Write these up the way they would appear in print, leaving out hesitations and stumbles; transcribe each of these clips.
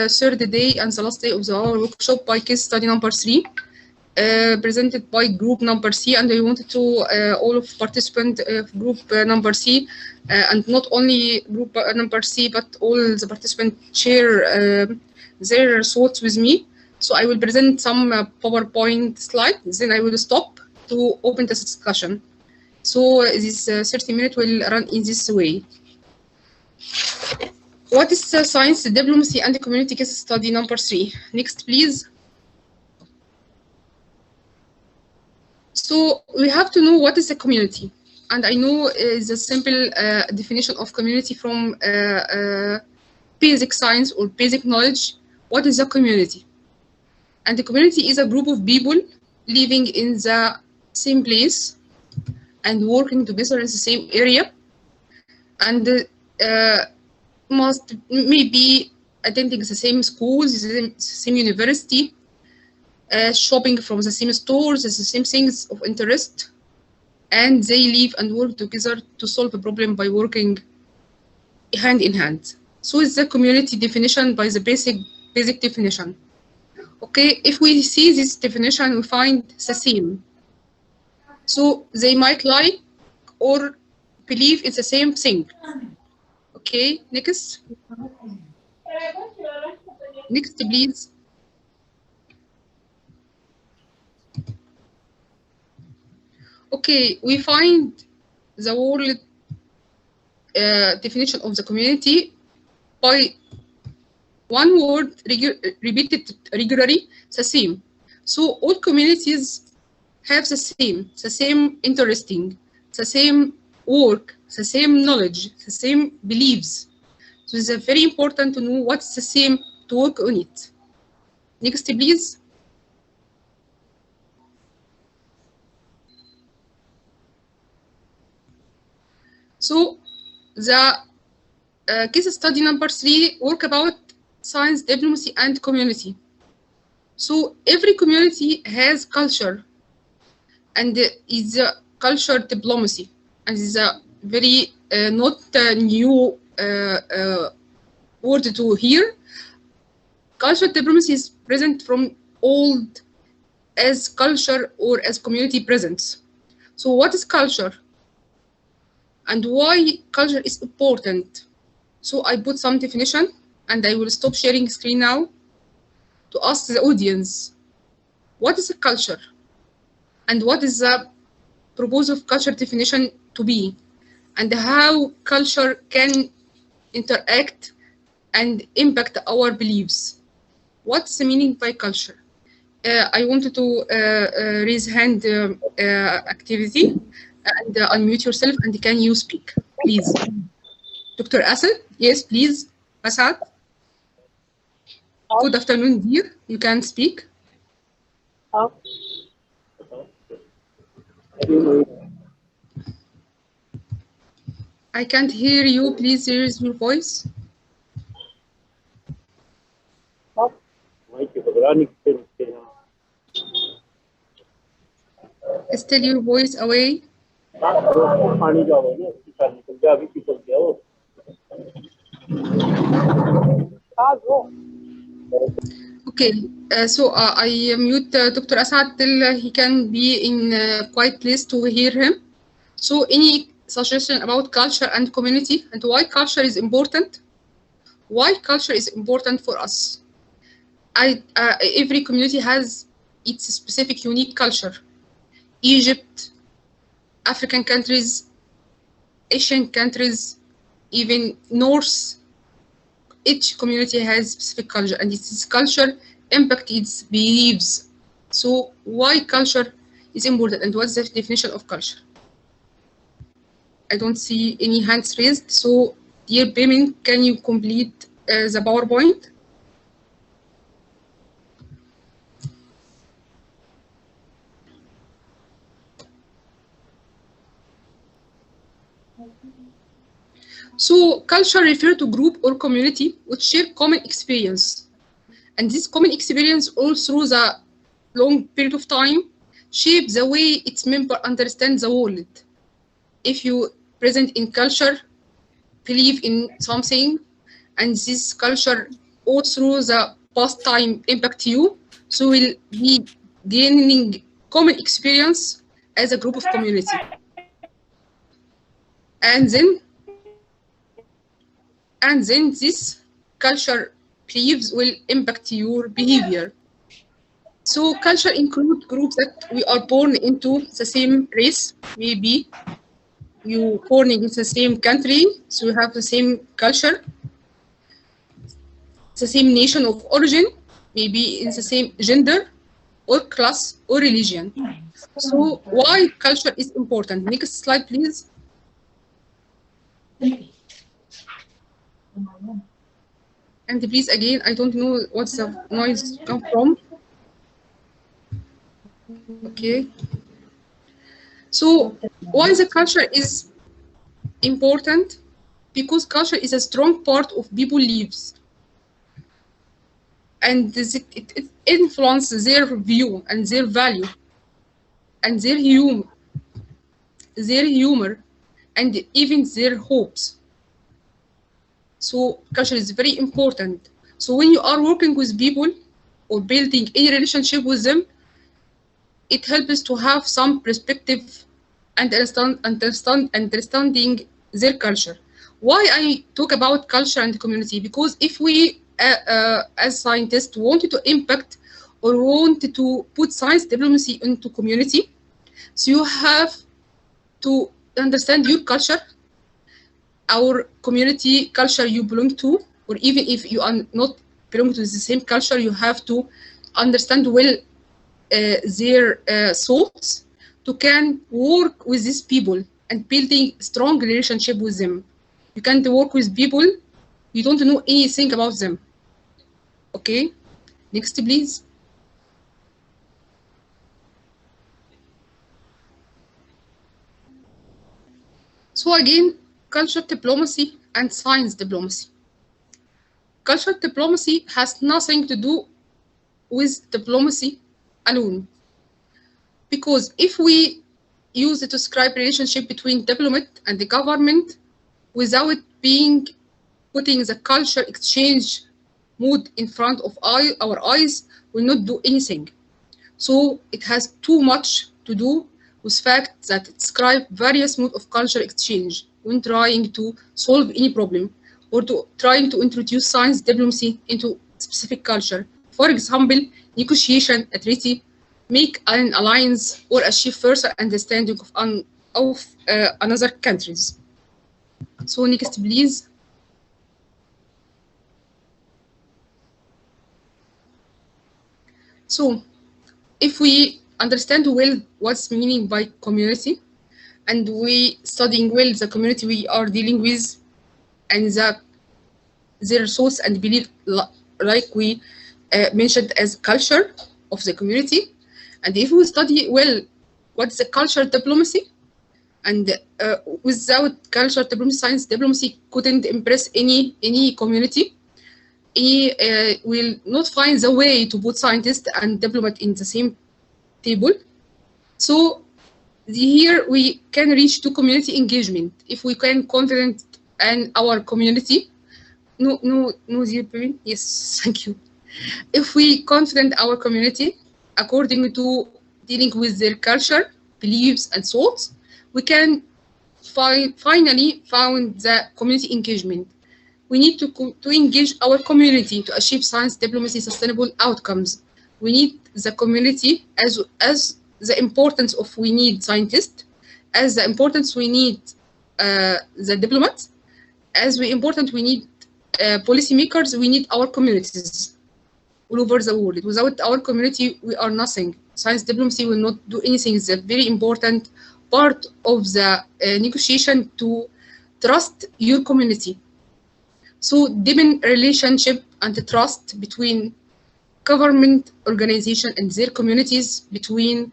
third day and the last day of our workshop by case study number 3, presented by group number C, and I wanted to all of participant group number C, and not only group number C, but all the participants share their thoughts with me. So I will present some PowerPoint slides, then I will stop to open the discussion. So this 30 minutes will run in this way. What is science, diplomacy, and community case study number 3? Next, please. So we have to know what is a community. And I know is a simple definition of community from basic science or basic knowledge. What is a community? And the community is a group of people living in the same place and working together in the same area, and must maybe attending the same schools, the same university, shopping from the same stores, the same things of interest, and they live and work together to solve a problem by working hand in hand. So it's the community definition by the basic definition. Okay, if we see this definition, we find the same. So they might like or believe it's the same thing. Okay, next. Next, please. Okay, we find the world definition of the community by one word repeated regularly, the same. So all communities have the same interesting, the same work, the same knowledge, the same beliefs. So it's very important to know what's the same to work on it. Next, please. So the case study number 3 work about science, diplomacy, and community. So every community has culture, and is a culture diplomacy, and is a very not new word to hear. Culture diplomacy is present from old as culture or as community presence. So what is culture? And why culture is important? So I put some definition, and I will stop sharing screen now to ask the audience, what is a culture? And what is the purpose of culture definition to be? And how culture can interact and impact our beliefs? What's the meaning by culture? I wanted to raise hand activity, and unmute yourself, and can you speak, please? Dr. Asad, yes, please. Asad. Good afternoon, dear. You can speak. I can't hear you. Please raise your voice. Still your voice away. Okay, so I mute Dr. Asad till he can be in a quiet place to hear him. So any suggestion about culture and community, and why culture is important? Why culture is important for us? Every community has its specific unique culture. Egypt, African countries, Asian countries, even North, each community has specific culture, and its culture impacts its beliefs. So why culture is important, and what's the definition of culture? I don't see any hands raised. So dear Bemin, can you complete the PowerPoint? So culture refers to group or community which share common experience. And this common experience all through the long period of time shape the way its members understand the world. If you present in culture, believe in something, and this culture all through the past time impact you. So we'll be gaining common experience as a group of community. And then this culture beliefs will impact your behavior. So culture include groups that we are born into the same race, maybe you born in the same country, so you have the same culture, the same nation of origin, maybe in the same gender or class or religion. So why culture is important? Next slide, please. And please, again, I don't know what's the noise come from. Okay. So why the culture is important? Because culture is a strong part of people's lives. And it influences their view and their value and their humor and even their hopes. So culture is very important. So when you are working with people or building any relationship with them, it helps to have some perspective and understanding their culture. Why I talk about culture and community? Because if we, as scientists, wanted to impact or wanted to put science diplomacy into community, so you have to understand your culture, our community culture you belong to, or even if you are not belong to the same culture, you have to understand well their thoughts to can work with these people and building strong relationship with them. You can't work with people you don't know anything about them. Okay, next please. So again, culture diplomacy and science diplomacy. Culture diplomacy has nothing to do with diplomacy alone. Because if we use it to describe relationship between diplomat and the government without putting the culture exchange mood in front of our eyes, will not do anything. So it has too much to do with fact that it describes various modes of culture exchange when trying to solve any problem or to trying to introduce science diplomacy into specific culture. For example, negotiation, a treaty, make an alliance, or achieve further understanding of another countries. So next, please. So if we understand well what's meaning by community, and we studying well the community we are dealing with, and their thoughts and belief, like we mentioned as culture of the community, and if we study well what's the culture diplomacy, and without culture diplomacy, science diplomacy couldn't impress any community. Will not find the way to put scientists and diplomat in the same table. So here we can reach to community engagement if we can confident in our community. No, yes, thank you. If we confident our community according to dealing with their culture, beliefs, and thoughts, we can finally found the community engagement. We need to engage our community to achieve science diplomacy sustainable outcomes. We need the community as the importance of we need scientists, as the importance we need the diplomats, as we important we need policymakers, we need our communities all over the world. Without our community, we are nothing. Science diplomacy will not do anything. It's a very important part of the negotiation to trust your community. So deepen relationship and the trust between government organization and their communities, between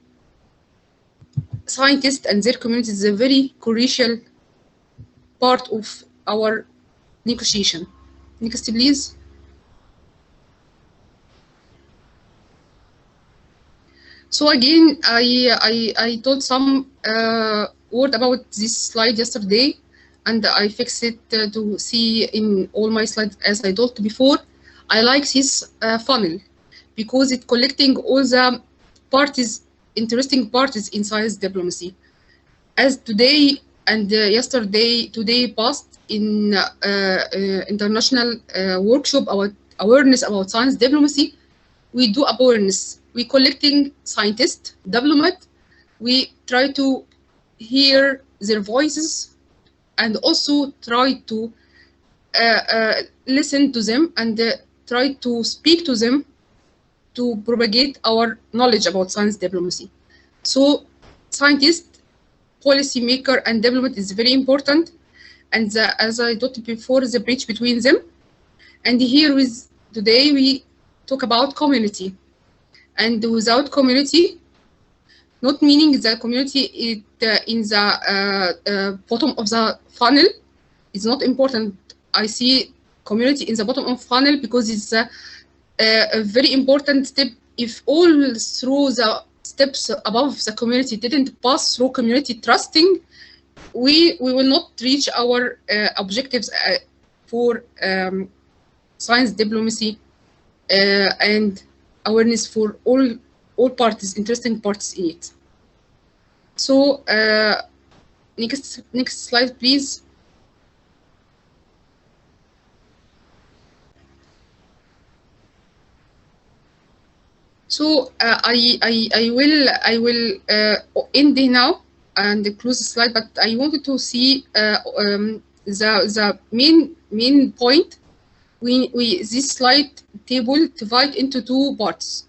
scientists and their communities, is a very crucial part of our negotiation. Next, please. So again, I told some word about this slide yesterday, and I fixed it to see in all my slides as I told before. I like this funnel because it's collecting all the parties, interesting parties in science diplomacy. As today and yesterday, today passed in international workshop about awareness about science diplomacy. We do awareness. We collecting scientists, diplomat. We try to hear their voices and also try to listen to them and try to speak to them to propagate our knowledge about science diplomacy. So scientist, policymaker, and diplomat is very important. And as I told before, the bridge between them. And here with today we talk about community. And without community, not meaning the community in the bottom of the funnel is not important. I see community in the bottom of funnel because it's a very important step. If all through the steps above the community didn't pass through community trusting, we will not reach our objectives for science diplomacy and awareness for all parties, interesting parties in it. So next slide, please. So I will end now and close the slide, but I wanted to see the main point. This slide table divide into two parts: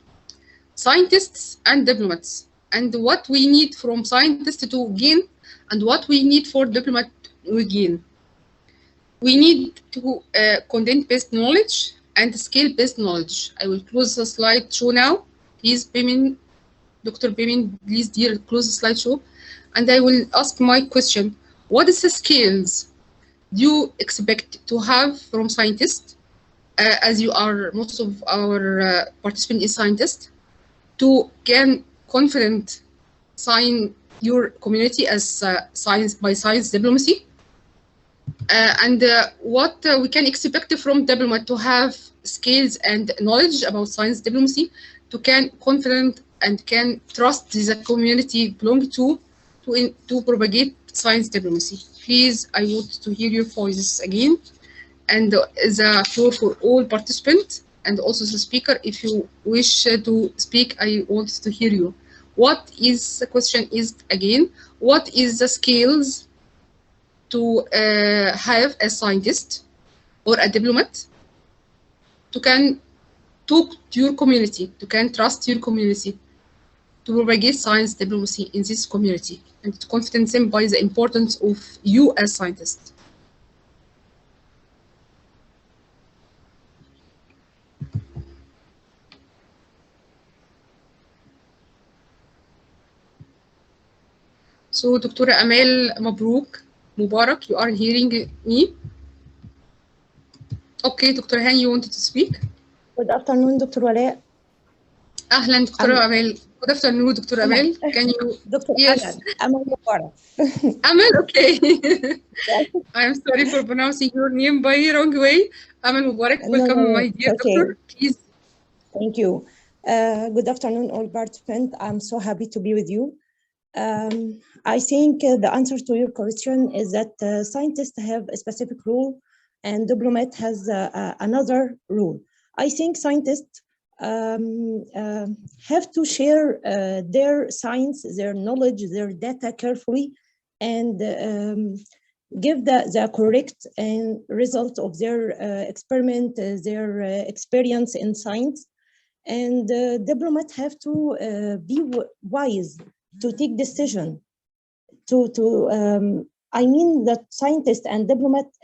scientists and diplomats, and what we need from scientists to gain, and what we need for diplomat to gain. We need to content-based knowledge and scale-based knowledge. I will close the slideshow now. Please, Bimin, Dr. Bimin, please, dear, close the slideshow. And I will ask my question: what is the skills you expect to have from scientists, as you are most of our participants is scientists, to can confident sign your community as science by science diplomacy, and what we can expect from diplomat to have skills and knowledge about science diplomacy, to can confident and can trust the community belong to propagate science diplomacy. Please, I want to hear your voices again, and the floor for all participants and also the speaker. If you wish to speak, I want to hear you. What is the question is again? What is the skills to have a scientist or a diplomat to can talk to your community, to can trust your community, to propagate science diplomacy in this community, and to confidence them by the importance of you as scientists? So, Dr. Amal Mubarak, you are hearing me? Okay, Dr. Han, you wanted to speak? Good afternoon, Dr. Walaa. Ahlan, Dr. Amal. Good afternoon, Dr. Amal. Can you? Dr. Yes. Amal Mubarak. Amal, okay. I'm sorry for pronouncing your name by wrong way. Amal Mubarak, welcome, my dear doctor. Please. Thank you. Good afternoon, all participants. I'm so happy to be with you. I think the answer to your question is that scientists have a specific role and diplomat has another role. I think scientists have to share their science, their knowledge, their data carefully, and give the correct result of their experiment, their experience in science. And diplomats have to be wise to take decision. I mean that scientists and diplomats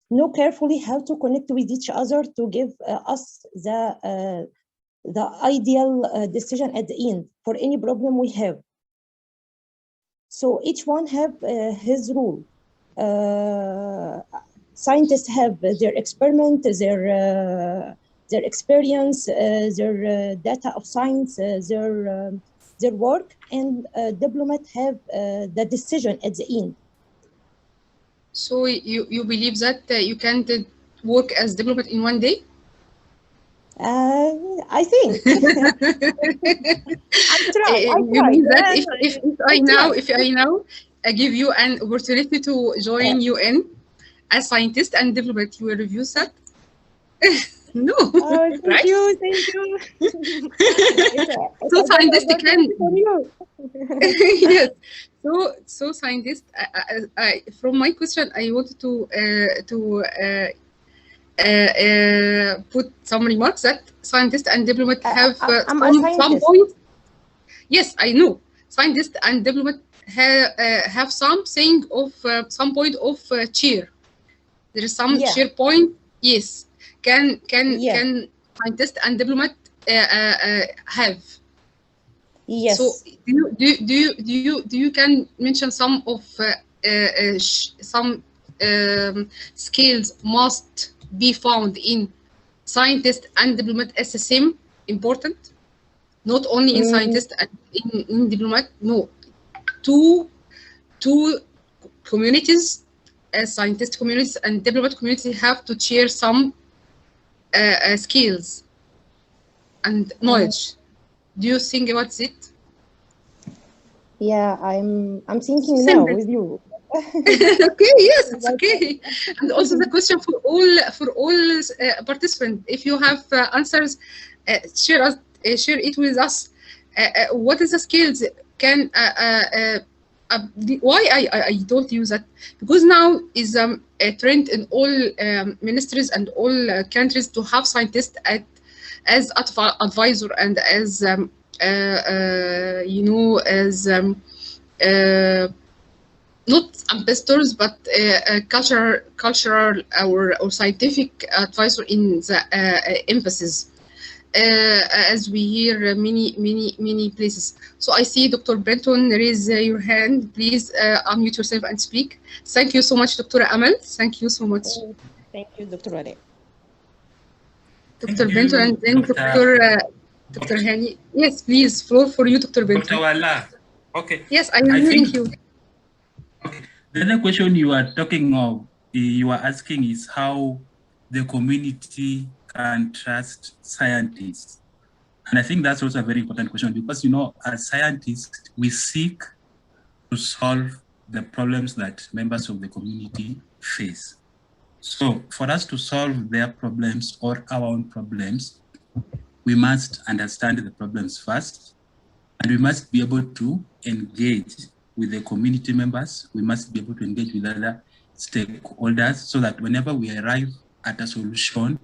know carefully how to connect with each other to give us the ideal decision at the end for any problem we have. So each one have his role. Scientists have their experiment, their experience, their data of science, their work, and diplomats have the decision at the end. So you believe that you can't work as diplomat in one day? I think. I try. You mean that And if I now give you an opportunity to join UN as scientist and diplomat, you will refuse that? No, oh, thank right? you, thank you. It's So a good scientists opportunity for can you. yes. So scientists. From my question, I wanted to put some remarks that scientists and diplomat have I'm a some scientist. point. Yes, I know. Scientists and diplomat have something of some point of cheer. There is some Yeah, cheer point. Yes. yeah, Can scientist and diplomat have? So yes, do you can mention some of some skills must be found in scientist and diplomat as the same important, not only in mm, scientist and in diplomat. No, two two communities, as scientist communities and diplomat community, have to share some skills and mm. knowledge. Do you think about it? Yeah. I'm thinking now Simple. with you. Okay, yes, it's But, okay. And also the question for all participants, if you have answers, share it with us. What is the skills? Can why I don't use that, because now is a trend in all ministries and all countries to have scientists as advisor and as as not ambassadors, but cultural or scientific advisor in the emphasis, as we hear many places. So I see Dr. Benton raise your hand. Please unmute yourself and speak. Thank you so much, Dr. Amal. Thank you so much, thank you, Dr. Ale. Dr. Thank Benton, and you, then Dr. Hani. Yes, please, floor for you, Dr. Dr. Benton. Walaa. Okay. Yes, I am I hearing think you. okay. The other question you are talking of, you are asking is how the community can trust scientists. And I think that's also a very important question because, as scientists, we seek to solve the problems that members of the community face. So for us to solve their problems or our own problems, we must understand the problems first, and we must be able to engage with the community members. We must be able to engage with other stakeholders so that whenever we arrive at a solution,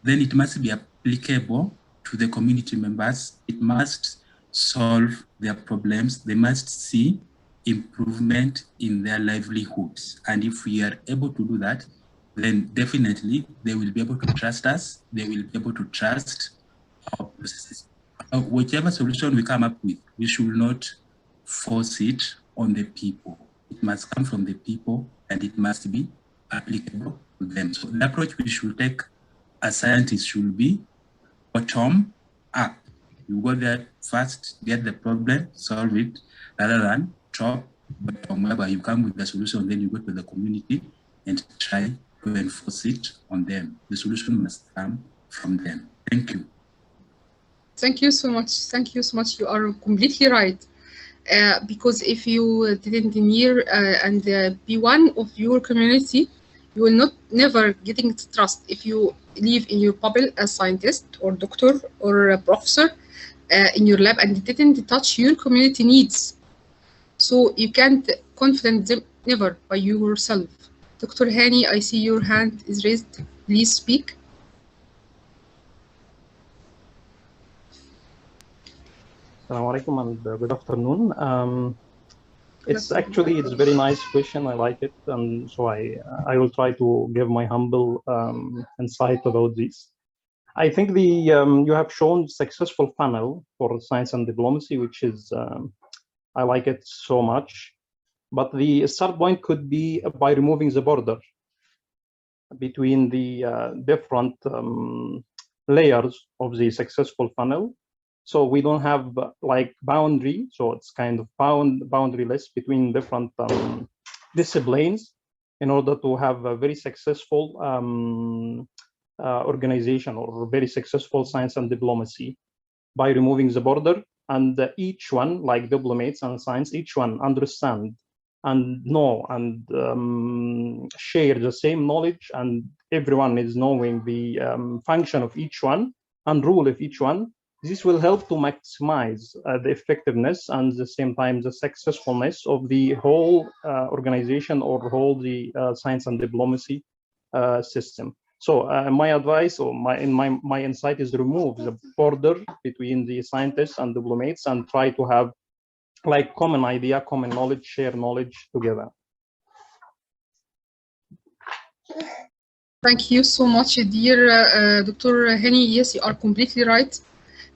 then it must be applicable to the community members. It must solve their problems. They must see improvement in their livelihoods. And if we are able to do that, then definitely they will be able to trust us. They will be able to trust our processes. Whichever solution we come up with, we should not force it on the people. It must come from the people and it must be applicable to them. So the approach we should take as scientists should be bottom up. You go there first, get the problem, solve it, rather than top bottom, whereby you come with the solution, then you go to the community and try to enforce it on them. The solution must come from them. Thank you. Thank you so much. Thank you so much. You are completely right. Because if you didn't near and be one of your community, you will never getting trust. If you live in your bubble as scientist or doctor or a professor in your lab and didn't touch your community needs, so you can't confident them never by yourself. Dr. Hani, I see your hand is raised. Please speak. Assalamu alaikum and good afternoon. It's a very nice question. I like it, and so I will try to give my humble insight about this. I think you have shown successful funnel for science and diplomacy, which is I like it so much. But the start point could be by removing the border between the different layers of the successful funnel. So we don't have like boundary. So it's kind of boundaryless between different disciplines in order to have a very successful organization or very successful science and diplomacy by removing the border, and each one, like diplomates and science, each one understand and know and share the same knowledge, and everyone is knowing the function of each one and rule of each one. This will help to maximize the effectiveness and at the same time the successfulness of the whole organization or whole the science and diplomacy system. So my advice or my insight is remove the border between the scientists and diplomates and try to have like common idea, common knowledge, share knowledge together. Thank you so much, dear Dr. Hani. Yes, you are completely right.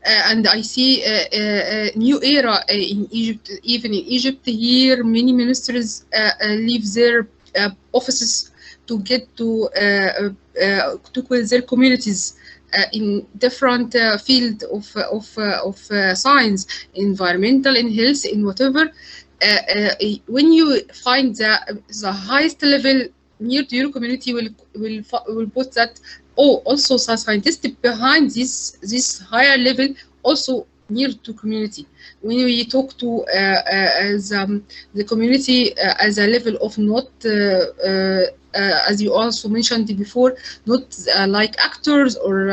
And I see a new era in Egypt. Even in Egypt here, many ministers leave their offices to get to with their communities in different field of science, environmental, in health, in whatever. When you find the highest level near to your community, will put that. Oh, also some scientists behind this higher level also near to community. When we talk to the community as a level of not as you also mentioned before, not like actors or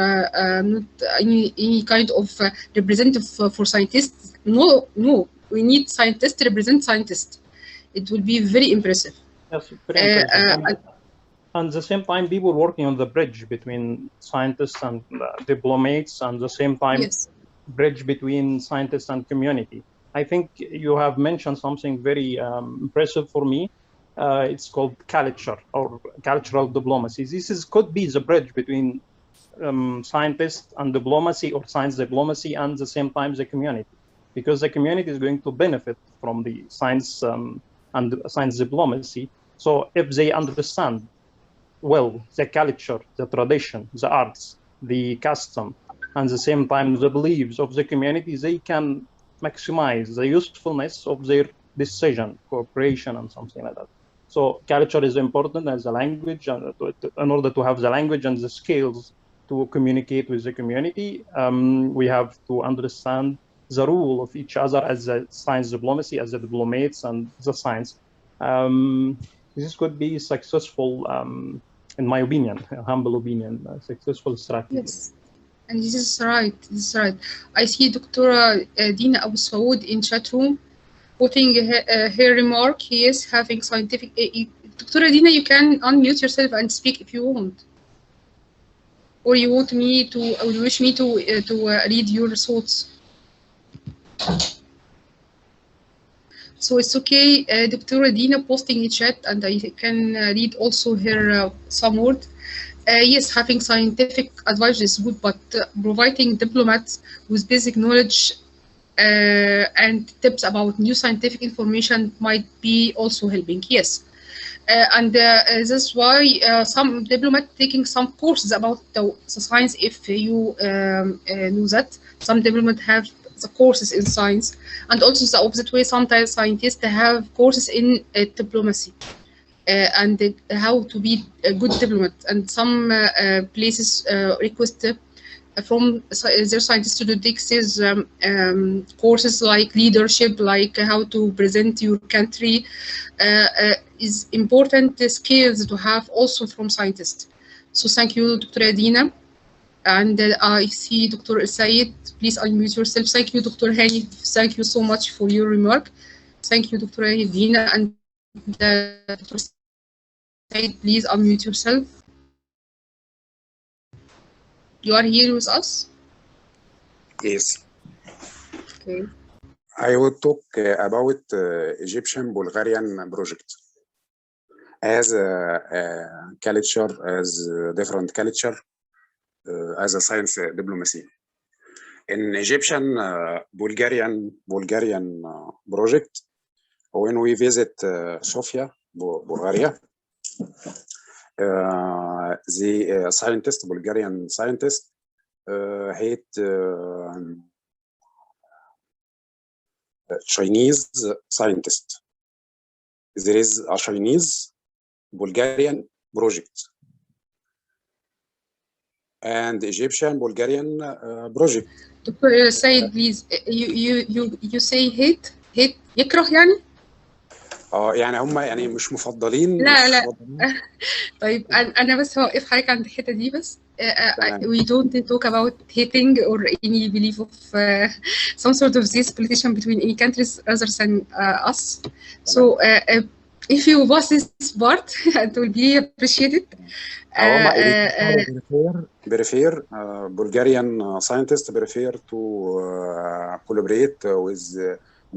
not any kind of representative for scientists. No, we need scientists to represent scientists. It will be very impressive. Yes, very impressive. And at the same time, people working on the bridge between scientists and diplomates, and at the same time, yes, bridge between scientists and community. I think you have mentioned something very impressive for me. It's called culture or cultural diplomacy. This could be the bridge between scientists and diplomacy, or science diplomacy, and at the same time the community, because the community is going to benefit from the science and science diplomacy. So if they understand well the culture, the tradition, the arts, the custom, and at the same time the beliefs of the community, they can maximize the usefulness of their decision, cooperation, and something like that. So culture is important as a language, and in order to have the language and the skills to communicate with the community, we have to understand the role of each other as a science diplomacy, as the diplomates and the science. This could be successful, in my opinion, a humble opinion, a successful strategy. Yes, and this is right. This is right. I see Dr. Dina Abu Saud in chat room putting her remark. Yes, having scientific. Dr. Dina, you can unmute yourself and speak if you want, or you want me to, or you wish me to read your thoughts. So it's okay, Dr. Dina posting in chat, and I can read also her some word. Yes, having scientific advice is good, but providing diplomats with basic knowledge and tips about new scientific information might be also helping. Yes, and that's why some diplomats taking some courses about the science. If you know that some diplomats have the courses in science, and also the opposite way, sometimes scientists have courses in diplomacy and how to be a good diplomat. And some places request from their scientists to take these courses like leadership, like how to present your country, is important skills to have also from scientists. So thank you, Dr. Adina. And I see Dr. Saad. Please unmute yourself. Thank you, Dr. Hani. Thank you so much for your remark. Thank you, Dr. Adina. And Dr. Saad, please unmute yourself. You are here with us? Yes. Okay. I will talk about Egyptian Bulgarian project as a culture, as a different culture, as a science diplomacy. In Egyptian Bulgarian project, when we visit Sofia, Bulgaria, the scientist, Bulgarian scientist, hate Chinese scientist. There is a Chinese Bulgarian project. and Egyptian Bulgarian project. Dr. Said, please, you say hate يكره يعني؟ يعني هم يعني مش مفضلين. لا مش لا مفضلين. طيب أنا بس هوقف حضرتك عند الحتة دي بس. تمام. We don't talk about hating or any belief of some sort of this politician between any countries rather than us. So if you pass this part, it will be appreciated. Prefer Bulgarian scientists prefer to collaborate with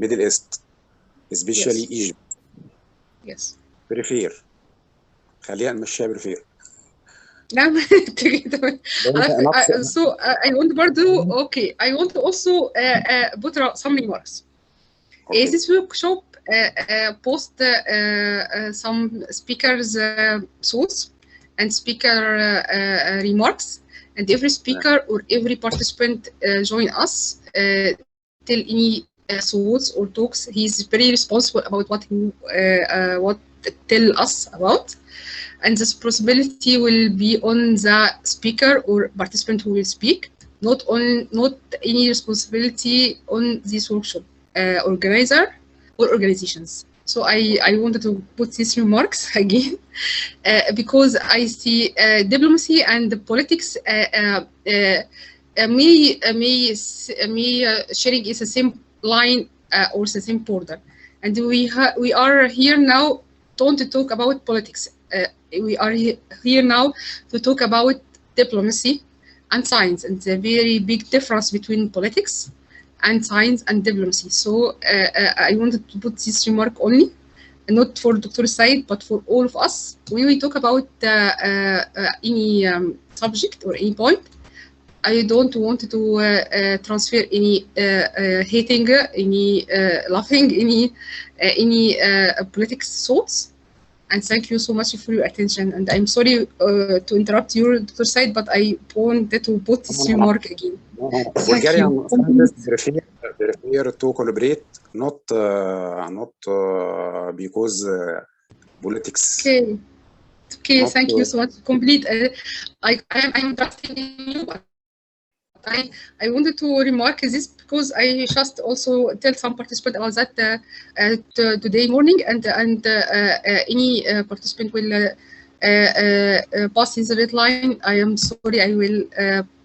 Middle East, especially Yes. Egypt. Yes. Prefer. خلينا نمشيها prefer. نعم. So I want برضو I want to also put some remarks. This workshop post some speakers' thoughts and speaker remarks, and every speaker or every participant join us tell any thoughts or talks. He's very responsible about what he tell us about, and this possibility will be on the speaker or participant who will speak, not any responsibility on this workshop organizer or organizations. So I wanted to put these remarks again because I see diplomacy and politics may sharing is the same line or the same border, and we are here now don't to talk about politics. We are here now to talk about diplomacy and science, and the very big difference between politics and science and diplomacy. So I wanted to put this remark only, not for Dr. Said, but for all of us. When we talk about any subject or any point, I don't want to transfer any hating, any laughing, any politics thoughts. And thank you so much for your attention. And I'm sorry to interrupt you, Dr. Said, but I wanted to put this remark again. Bulgarian scientists prefer to collaborate, not because politics. Okay, thank you so much. Complete. I'm trusting in you. I wanted to remark this because I just also tell some participant about that today morning, and any participant will pass his red line. I am sorry, I will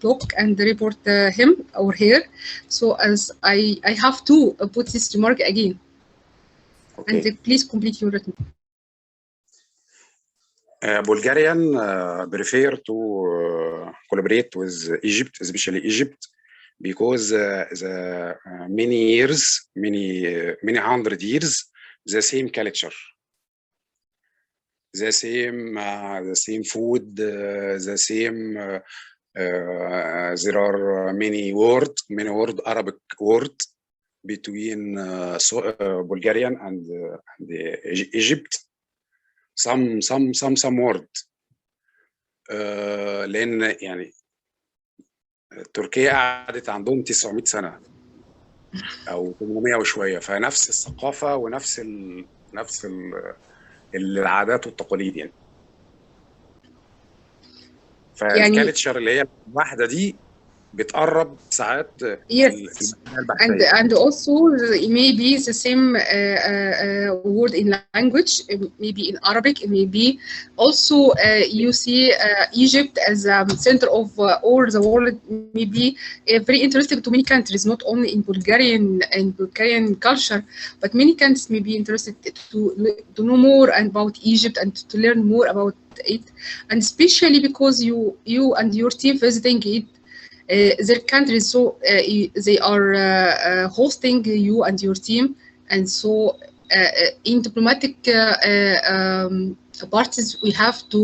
block and report him or her. So as I have to put this remark again. And please complete your written. Bulgarian prefer to collaborate with Egypt, especially Egypt, because the many hundred years, the same culture, the same food, the same. There are many Arabic words between Bulgarian and Egypt. Some word لأن يعني تركيا قعدت عندهم 900 سنة أو 800 وشوية، فنفس الثقافة ونفس العادات والتقاليد يعني. فالكالتشر اللي هي الواحدة دي بتقرب ساعات. Yes, and also maybe the same word in language, maybe in Arabic, maybe also you see Egypt as a center of all the world, maybe very interesting to many countries, not only in Bulgarian culture, but many countries may be interested to know more about Egypt and to learn more about it, and especially because you and your team visiting it. Their countries, so they are hosting you and your team, and so in diplomatic parties we have to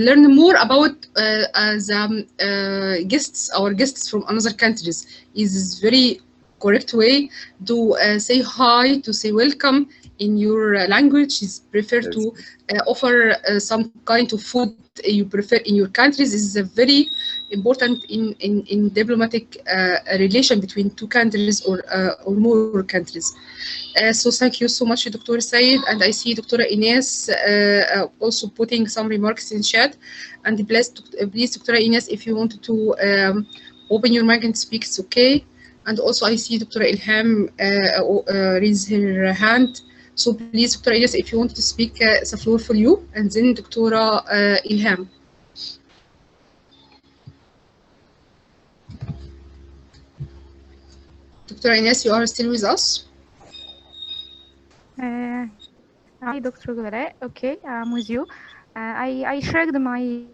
learn more about the guests, our guests from other countries. Is very correct way, to say hi, to say welcome in your language. Is prefer to offer some kind of food you prefer in your countries. Is very important in diplomatic relation between two countries or more countries. So thank you so much, Dr. Said, and I see Dr. Ines also putting some remarks in chat. And please, Dr. Ines, if you wanted to open your mic and speak, it's okay. And also I see Dr. Elham raise her hand. So please, Dr. Ines, if you want to speak, the floor for you, and then Dr. Elham. Dr. Ines, you are still with us? Hi, Dr. Walaa. Okay, I'm with you. I shared my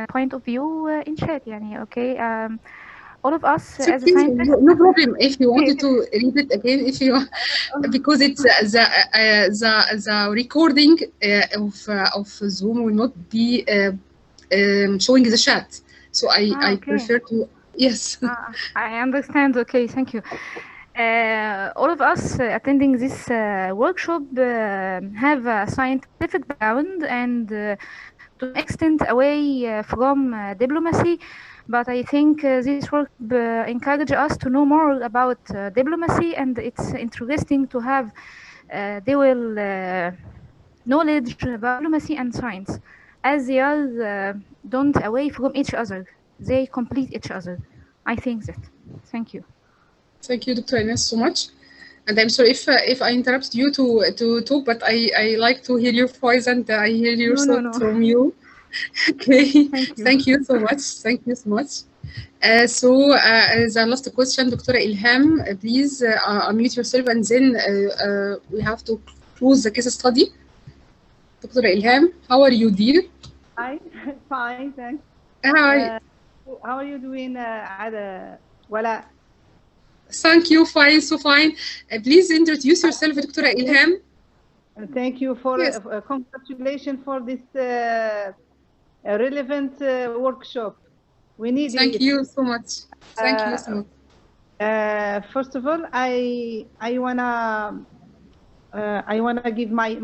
point of view in chat. يعني, okay. All of us So as a please, scientist. no problem if you wanted to read it again, if you because it's the recording of Zoom will not be showing the chat. So I Okay. prefer to, yes. I understand. Okay, thank you. All of us attending this workshop have a scientific background and to an extent away from diplomacy, but I think this workshop encourages us to know more about diplomacy, and it's interesting to have dual knowledge about diplomacy and science, as they are don't away from each other. They complete each other. I think that. Thank you. Thank you, Dr. Ines, so much. And I'm sorry if I interrupted you to talk, but I like to hear your voice and I hear your thought from you. Okay, thank you so much. Thank you so much. So the last question, Dr. Elham, please unmute yourself, and then we have to close the case study. Dr. Elham, how are you, dear? Hi, fine, thanks. Hi. How are you doing, Walaa? Thank you, fine, so fine. Please introduce yourself, Dr. Elham. Thank you for congratulations for this relevant workshop. We need Thank it. you so much. Thank you so much. First of all, I wanna give my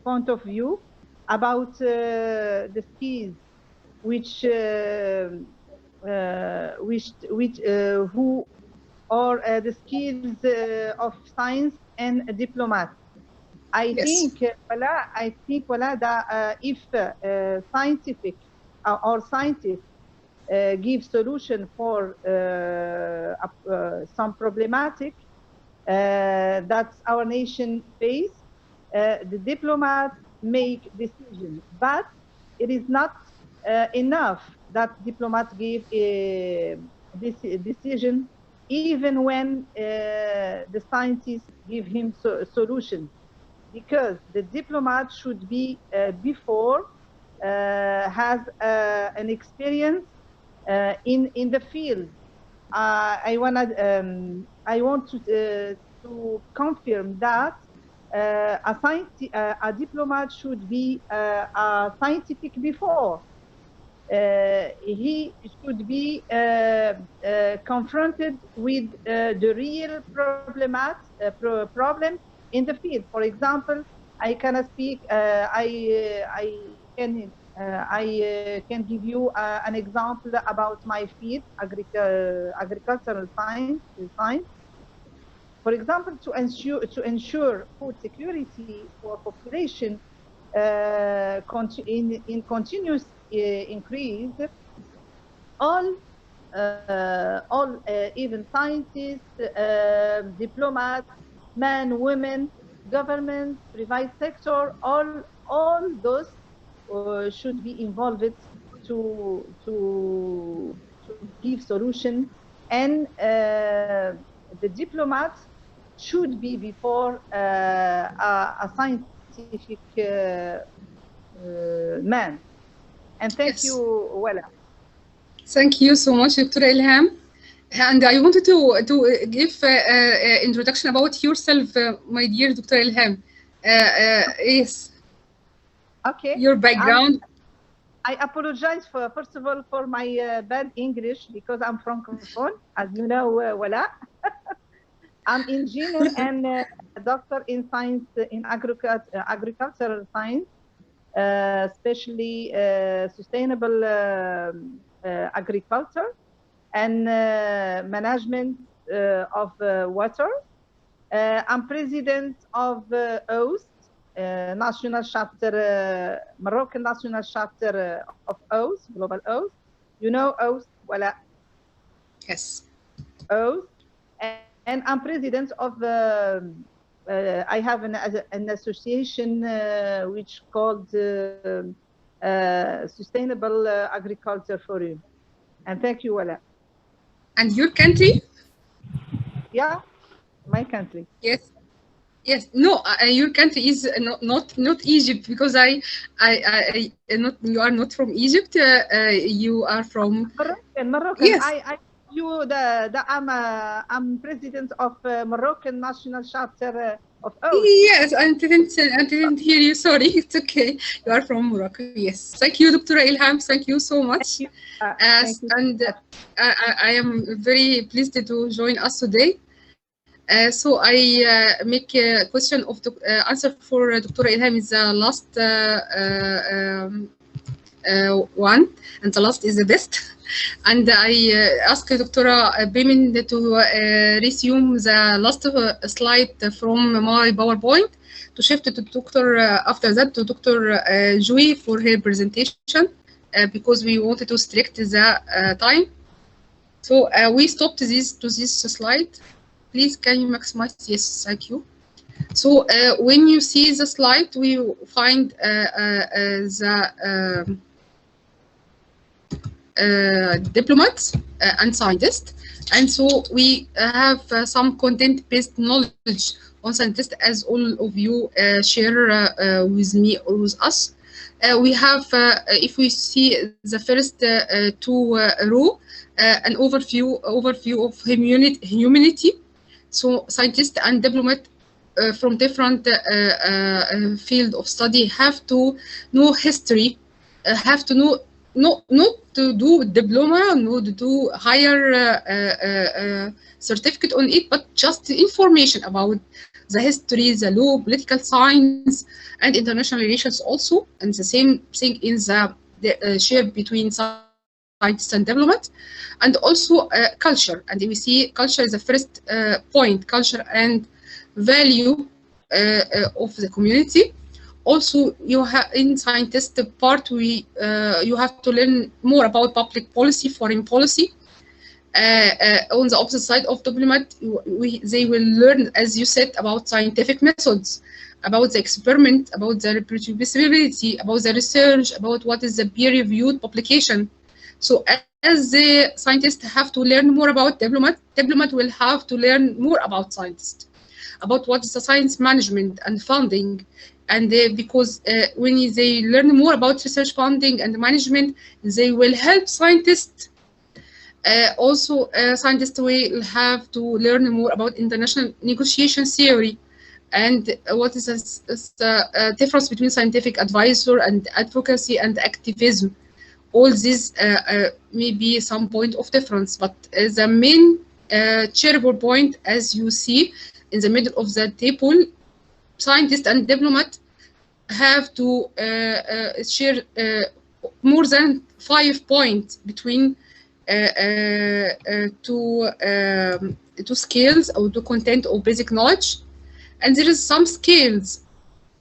point of view about the skills who are the skills of science and a diplomat. I think, Walaa, that if scientific or scientists give solution for some problematic that our nation face, the diplomats make decision, but it is not enough that diplomats give this decision, even when the scientists give him solutions, because the diplomat should be before has an experience in the field. I want to confirm that a diplomat should be a scientific before. He should be confronted with the real problem in the field. For example, I can speak. I can give you an example about my field, agricultural science. For example, to ensure food security for population in continuous increase, all even scientists, diplomats, men, women, government, private sector, all those should be involved to give solution, and the diplomats should be before a scientific man. And thank you, Walaa. Thank you so much, Dr. Elham. And I wanted to give introduction about yourself, my dear Dr. Elham. Yes. Okay. Your background. I apologize first of all for my bad English, because I'm francophone, as you know, Walaa. I'm engineer and a doctor in science in agricultural science, especially sustainable agriculture and management of water. I'm president of OAST, national chapter, Moroccan national chapter of OAST, global OAST. You know OAST, Walaa? Yes. OAST. And I'm president of I have an association which called Sustainable Agriculture Forum. And thank you, Walaa. And your country? Yeah, my country. Yes. Yes. No, your country is not Egypt, because I not, you are not from Egypt. You are from Moroccan. Yes. I'm president of Moroccan national chapter of OAST. Yes, I didn't hear you. Sorry, it's okay. You are from Morocco. Yes. Thank you, Dr. Elham. Thank you so much. Thank you. And I am very pleased to join us today. So I make a question of the answer for Dr. Elham is the last one, and the last is the best. And I ask Dr. Bemin to resume the last slide from my PowerPoint to shift to Dr. After that to Dr. Joy for her presentation, because we wanted to strict the time. So we stopped this slide. Please, can you maximize? Yes, thank you. So when you see the slide, we find the diplomats and scientists, and so we have some content-based knowledge on scientists, as all of you share with me or with us. We have, if we see the first two row, an overview of humanity. So scientists and diplomat from different field of study have to know history, have to know not to do diploma, not to do higher certificate on it, but just information about the history, the law, political science, and international relations also. And the same thing in the share between scientists and diplomat, and also culture. And we see culture is the first point, culture and value of the community. Also, you have in scientist part, you have to learn more about public policy, foreign policy. On the opposite side of diplomat, they will learn, as you said, about scientific methods, about the experiment, about the reproducibility, about the research, about what is the peer-reviewed publication. So as the scientists have to learn more about diplomat will have to learn more about scientists, about what is the science management and funding. And because when they learn more about research funding and management, they will help scientists. Also, scientists will have to learn more about international negotiation theory, and what is the difference between scientific advisor and advocacy and activism. All this may be some point of difference, but the main shareable point, as you see in the middle of the table, scientists and diplomat have to share more than 5 points between two skills or two content or basic knowledge. And there is some skills,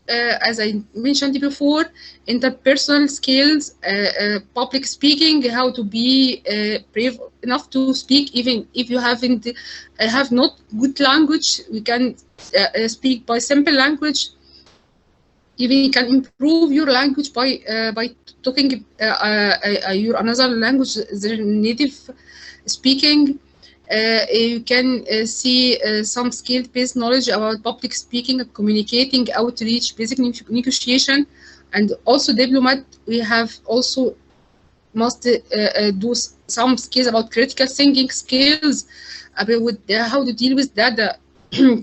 as I mentioned before, interpersonal skills, public speaking, how to be brave enough to speak, even if you have not good language. We can speak by simple language. Even you can improve your language by talking your another language, their native speaking. You can see some skill-based knowledge about public speaking, communicating, outreach, basic negotiation, and also diplomat. We have also must do some skills about critical thinking skills, about how to deal with data.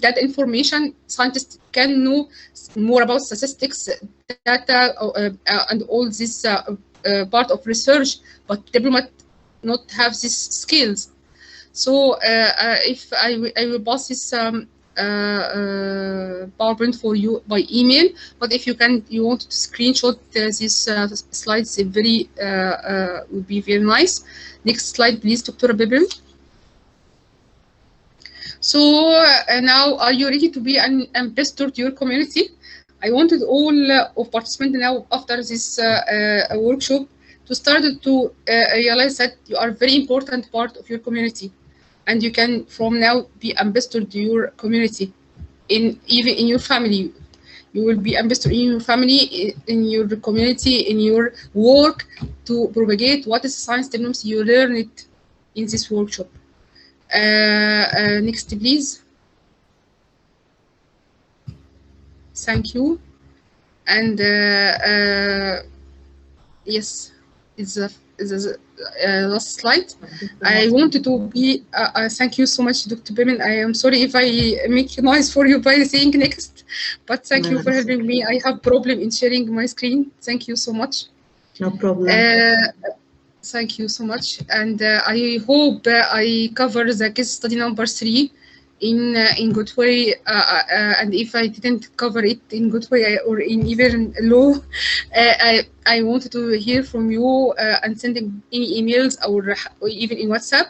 That information, scientists can know more about statistics, data, and all this part of research, but diplomat not have these skills. So if I will pass this PowerPoint for you by email, but if you want to screenshot these slides, it would be very nice. Next slide, please, Dr. Bibim. So now, are you ready to be an ambassador to your community? I wanted all of participants now after this workshop to start to realize that you are a very important part of your community, and you can from now be ambassador to your community. Even in your family, you will be ambassador in your family, in your community, in your work, to propagate what is science technology you learn it in this workshop. Next, please. Thank you. And yes, it's the last slide. I wanted to be. Thank you so much, Dr. Bimin. I am sorry if I make noise for you by saying next, but thank you for helping me. I have problem in sharing my screen. Thank you so much. No problem. Thank you so much, and I hope I cover the case study number 3 in good way, and if I didn't cover it in good way or in even low, I wanted to hear from you and sending any emails or even in WhatsApp.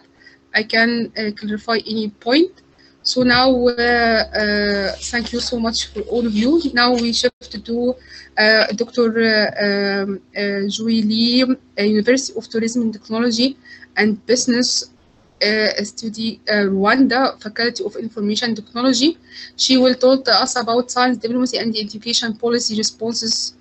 I can clarify any point. So now, thank you so much for all of you. Now we shift to Dr. Joy Lee, University of Tourism and Technology and Business Study, Rwanda, Faculty of Information Technology. She will talk to us about science diplomacy and education policy responses